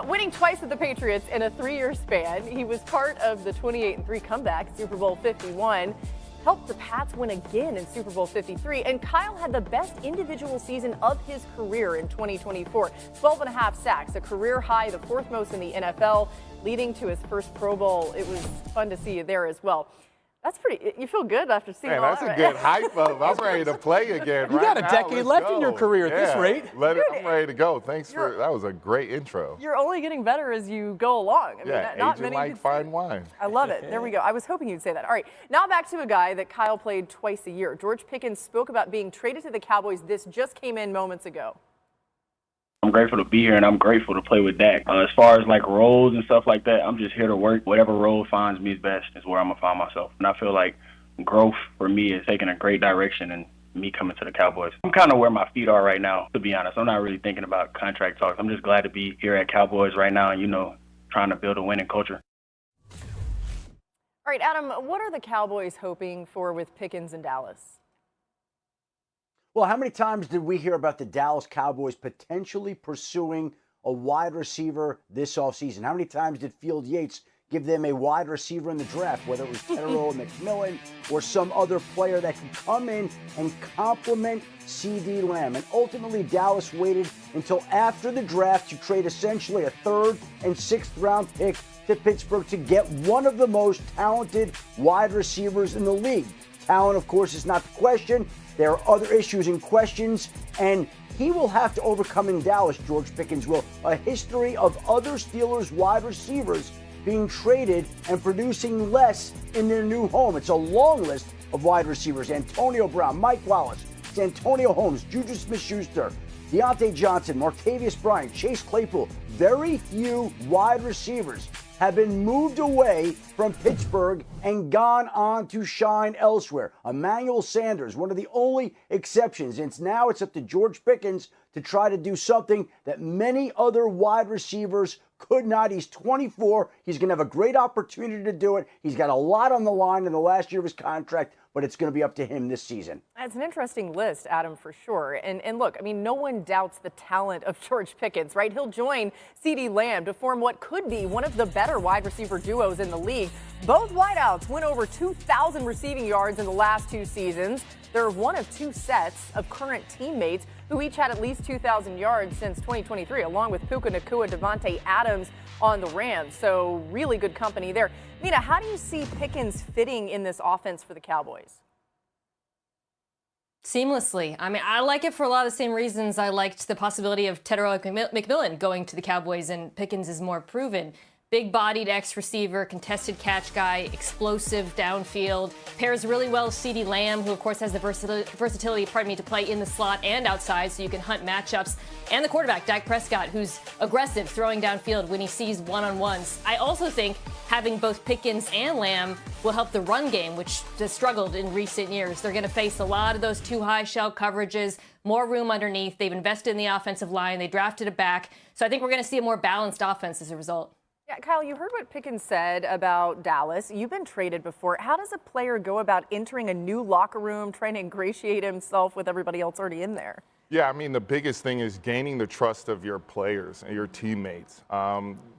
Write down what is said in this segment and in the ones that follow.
Winning twice with the Patriots in a 3-year span, he was part of the 28-3 comeback, Super Bowl 51, helped the Pats win again in Super Bowl 53, and Kyle had the best individual season of his career in 2024. 12.5 sacks, a career high, the 4th most in the NFL, leading to his first Pro Bowl. It was fun to see you there as well. That's pretty. You feel good after seeing all that. That's a good hype up. I'm ready to play again. You got a decade left in your career at this rate. I'm ready to go. Thanks that was a great intro. You're only getting better as you go along. I mean, not many like fine wine. I love it. There we go. I was hoping you'd say that. All right, now back to a guy that Kyle played twice a year. George Pickens spoke about being traded to the Cowboys. This just came in moments ago. I'm grateful to be here, and I'm grateful to play with Dak. As far as, like, roles and stuff like that, I'm just here to work. Whatever role finds me best is where I'm going to find myself. And I feel like growth for me is taking a great direction and me coming to the Cowboys. I'm kind of where my feet are right now, to be honest. I'm not really thinking about contract talks. I'm just glad to be here at Cowboys right now and, trying to build a winning culture. All right, Adam, what are the Cowboys hoping for with Pickens in Dallas? Well, how many times did we hear about the Dallas Cowboys potentially pursuing a wide receiver this offseason? How many times did Field Yates give them a wide receiver in the draft, whether it was Tedero or McMillan or some other player that could come in and complement CD Lamb? And ultimately, Dallas waited until after the draft to trade essentially a 3rd and 6th round pick to Pittsburgh to get one of the most talented wide receivers in the league. Talent, of course, is not the question. There are other issues and questions, and he will have to overcome in Dallas, George Pickens will, a history of other Steelers wide receivers being traded and producing less in their new home. It's a long list of wide receivers: Antonio Brown, Mike Wallace, Antonio Holmes, Juju Smith-Schuster, Deontay Johnson, Martavis Bryant, Chase Claypool. Very few wide receivers have been moved away from Pittsburgh and gone on to shine elsewhere. Emmanuel Sanders, one of the only exceptions. And now it's up to George Pickens to try to do something that many other wide receivers could not. He's 24. He's going to have a great opportunity to do it. He's got a lot on the line in the last year of his contract, but it's going to be up to him this season. It's an interesting list, Adam, for sure. And look, I mean, no one doubts the talent of George Pickens, right? He'll join CD Lamb to form what could be one of the better wide receiver duos in the league. Both wideouts went over 2,000 receiving yards in the last 2 seasons. They're one of 2 sets of current teammates who each had at least 2,000 yards since 2023, along with Puka Nacua, Devontae Adams on the Rams. So really good company there. Mina, how do you see Pickens fitting in this offense for the Cowboys? Seamlessly. I mean, I like it for a lot of the same reasons I liked the possibility of Tedero McMillan going to the Cowboys, and Pickens is more proven. Big-bodied X-receiver, contested catch guy, explosive downfield, pairs really well with CD Lamb, who, of course, has the versatility, to play in the slot and outside, so you can hunt matchups. And the quarterback, Dak Prescott, who's aggressive, throwing downfield when he sees one-on-ones. I also think having both Pickens and Lamb will help the run game, which has struggled in recent years. They're going to face a lot of those too high shell coverages, more room underneath. They've invested in the offensive line. They drafted a back. So I think we're going to see a more balanced offense as a result. Yeah, Kyle, you heard what Pickens said about Dallas. You've been traded before. How does a player go about entering a new locker room, trying to ingratiate himself with everybody else already in there? Yeah, I mean, the biggest thing is gaining the trust of your players and your teammates.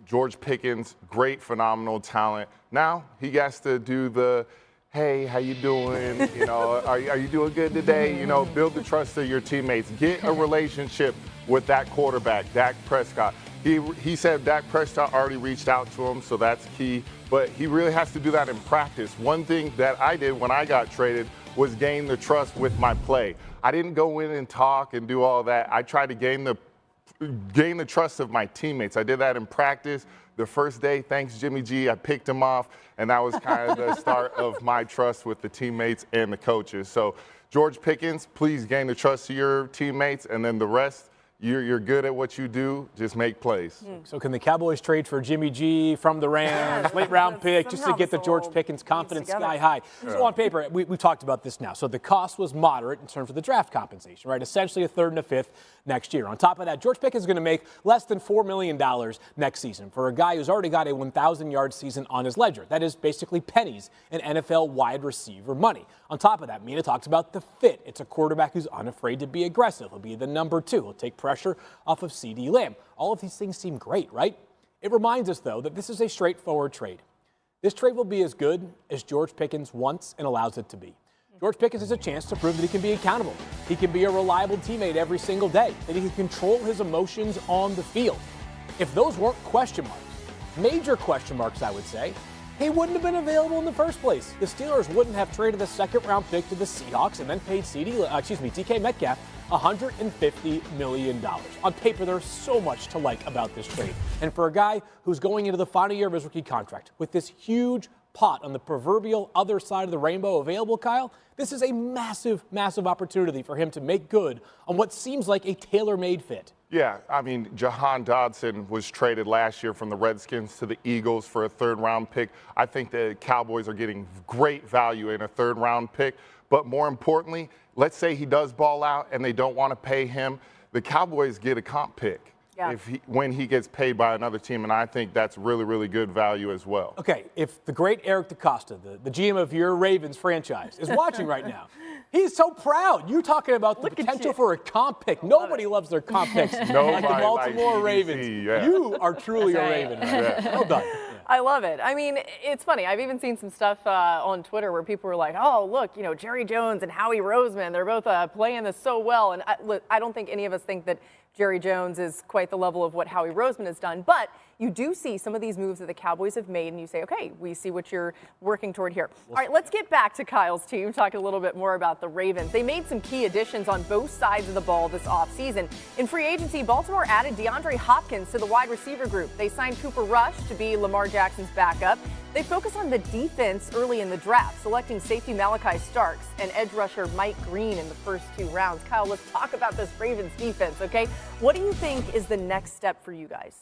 George Pickens, great, phenomenal talent. Now he has to do the, hey, how you doing? Are you doing good today? Build the trust of your teammates. Get a relationship with that quarterback, Dak Prescott. He said Dak Prescott already reached out to him, so that's key. But he really has to do that in practice. One thing that I did when I got traded was gain the trust with my play. I didn't go in and talk and do all that. I tried to gain the trust of my teammates. I did that in practice. The first day, thanks Jimmy G, I picked him off, and that was kind of the start of my trust with the teammates and the coaches. So George Pickens, please gain the trust of your teammates, and then the rest, you're good at what you do. Just make plays. So can the Cowboys trade for Jimmy G from the Rams, late round pick, just to get the George Pickens confidence sky high? So on paper, we've talked about this now. So the cost was moderate in terms of the draft compensation, right? Essentially a 3rd and a 5th next year. On top of that, George Pickens is going to make less than $4 million next season for a guy who's already got a 1,000-yard season on his ledger. That is basically pennies in NFL wide receiver money. On top of that, Mina talks about the fit. It's a quarterback who's unafraid to be aggressive. He'll be the number 2. He'll take pressure off of CeeDee Lamb. All of these things seem great, right? It reminds us, though, that this is a straightforward trade. This trade will be as good as George Pickens wants and allows it to be. George Pickens has a chance to prove that he can be accountable. He can be a reliable teammate every single day, that he can control his emotions on the field. If those weren't question marks, major question marks, I would say, he wouldn't have been available in the first place. The Steelers wouldn't have traded a second-round pick to the Seahawks and then paid DK Metcalf $150 million. On paper, there's so much to like about this trade. And for a guy who's going into the final year of his rookie contract with this huge pot on the proverbial other side of the rainbow available, Kyle, this is a massive, massive opportunity for him to make good on what seems like a tailor-made fit. Yeah, I mean, Jahan Dotson was traded last year from the Redskins to the Eagles for a third-round pick. I think the Cowboys are getting great value in a third-round pick. But more importantly, let's say he does ball out and they don't want to pay him. The Cowboys get a comp pick when he gets paid by another team, and I think that's really, really good value as well. Okay, if the great Eric DeCosta, the GM of your Ravens franchise, is watching right now, he's so proud. You're talking about the potential for a comp pick. Nobody loves their comp picks like the Baltimore Ravens. You are truly a Raven. Right? Well done. I love it. I mean, it's funny. I've even seen some stuff on Twitter where people were like, oh, look, you know, Jerry Jones and Howie Roseman, they're both playing this so well. And I don't think any of us think that Jerry Jones is quite the level of what Howie Roseman has done. But you do see some of these moves that the Cowboys have made, and you say, okay, we see what you're working toward here. All right, let's get back to Kyle's team, talking a little bit more about the Ravens. They made some key additions on both sides of the ball this offseason. In free agency, Baltimore added DeAndre Hopkins to the wide receiver group. They signed Cooper Rush to be Lamar Jackson's backup. They focus on the defense early in the draft, selecting safety Malachi Starks and edge rusher Mike Green in the first 2 rounds. Kyle, let's talk about this Ravens defense, okay? What do you think is the next step for you guys?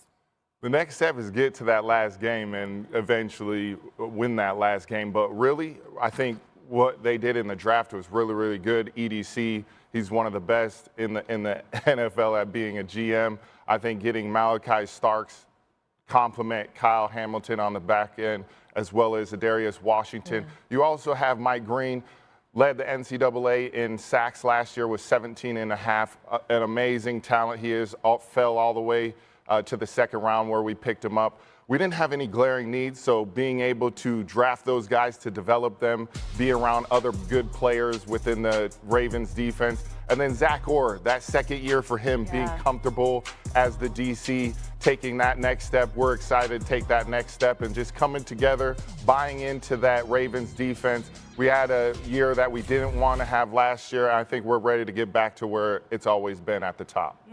The next step is get to that last game and eventually win that last game. But really, I think what they did in the draft was really, really good. EDC, he's one of the best in the NFL at being a GM. I think getting Malachi Starks, complement Kyle Hamilton on the back end, as well as Adarius Washington. You also have Mike Green, led the NCAA in sacks last year with 17 and a half. An amazing talent he is. Fell all the way to the second round where we picked him up. We didn't have any glaring needs, so being able to draft those guys to develop them, be around other good players within the Ravens defense. And then Zach Orr, that second year for him, being comfortable as the DC, taking that next step. We're excited to take that next step and just coming together, buying into that Ravens defense. We had a year that we didn't want to have last year. I think we're ready to get back to where it's always been at the top.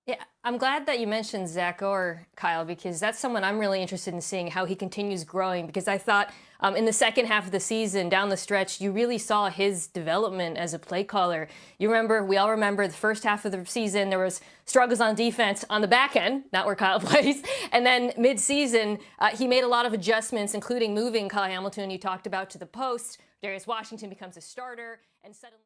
Yeah, I'm glad that you mentioned Zach Orr, Kyle, because that's someone I'm really interested in seeing how he continues growing, because I thought in the second half of the season, down the stretch, you really saw his development as a play caller. We all remember the first half of the season, there was struggles on defense on the back end, not where Kyle plays. And then mid-season, he made a lot of adjustments, including moving Kyle Hamilton, you talked about, to the post. Darius Washington becomes a starter, and suddenly